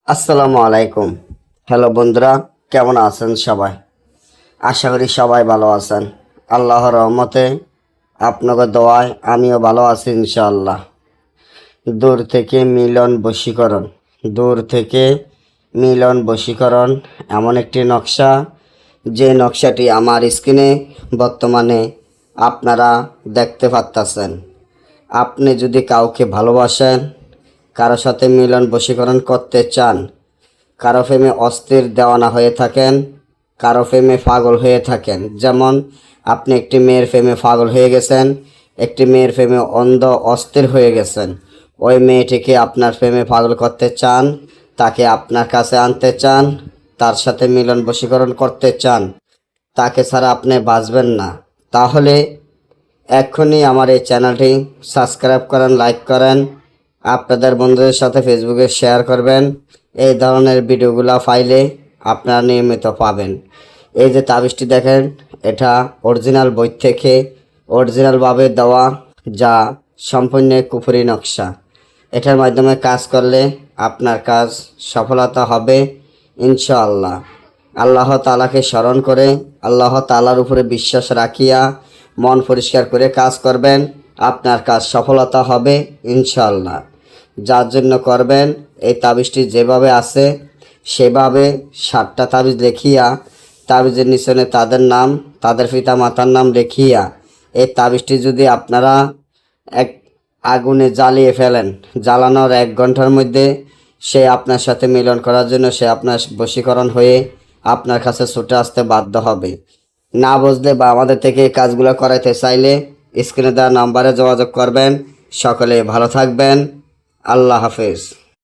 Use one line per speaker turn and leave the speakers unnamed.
আসসালামু আলাইকুম। হ্যালো বন্ধুরা, কেমন আছেন সবাই? আশা করি সবাই ভালো আছেন। আল্লাহর রহমতে আপনাকে দোয়ায় আমিও ভালো আছি ইনশাআল্লাহ। দূর থেকে মিলন বশীকরণ, দূর থেকে মিলন বশীকরণ এমন একটি নকশা, যে নকশাটি আমার স্ক্রিনে বর্তমানে আপনারা দেখতে পাচ্ছেন। আপনি যদি কাউকে ভালোবাসেন, কারো সাথে মিলন বশীকরণ করতে চান, কারো প্রেমে অস্থির দেওয়ানা হয়ে থাকেন, কারো প্রেমে পাগল হয়ে থাকেন, যেমন আপনি একটি মেয়ের প্রেমে পাগল হয়ে গেছেন, একটি মেয়ের প্রেমে অন্ধ অস্থির হয়ে গেছেন, ওই মেয়েটিকে আপনার প্রেমে পাগল করতে চান, তাকে আপনার কাছে আনতে চান, তার সাথে মিলন বশীকরণ করতে চান, তাকে ছাড়া আপনি বাঁচবেন না, তাহলে এক্ষুনি আমার এই চ্যানেলটি সাবস্ক্রাইব করেন, লাইক করেন, আপনাদের বন্ধুদের সাথে ফেসবুকে শেয়ার করবেন। এই ধরনের ভিডিওগুলো ফাইলে আপনারা নিয়মিত পাবেন। এই যে তাবিজটি দেখেন, এটা অরিজিনাল বই থেকে অরিজিনালভাবে দেওয়া, যা সম্পূর্ণ কুফরি নকশা। এটার মাধ্যমে কাজ করলে আপনার কাজ সফলতা হবে ইনশাআল্লাহ। আল্লাহ তাআলাকে স্মরণ করে, আল্লাহ তাআলার উপরে বিশ্বাস রাখিয়া মন পরিষ্কার করে কাজ করবেন, আপনার কাজ সফলতা হবে ইনশাআল্লাহ। যার জন্য করবেন, এই তাবিজটি যেভাবে আছে সেভাবে 7টা তাবিজ লিখিয়া, তাবিজের নিচনে তাদের নাম, তাদের পিতা মাতার নাম লিখিয়া, এই তাবিজটি যদি আপনারা এক আগুনে জ্বালিয়ে ফেলেন, জ্বালানোর 1 ঘন্টার মধ্যে সে আপনার সাথে মিলন করার জন্য, সে আপনার বশীকরণ হয়ে আপনার কাছে ছুটে আসতে বাধ্য হবে। না বুঝলে বা আমাদের থেকে এই কাজগুলো করাইতে চাইলে স্ক্রিনে দেওয়া নাম্বারে যোগাযোগ করবেন। সকলে ভালো থাকবেন। আল্লাহ হাফেজ।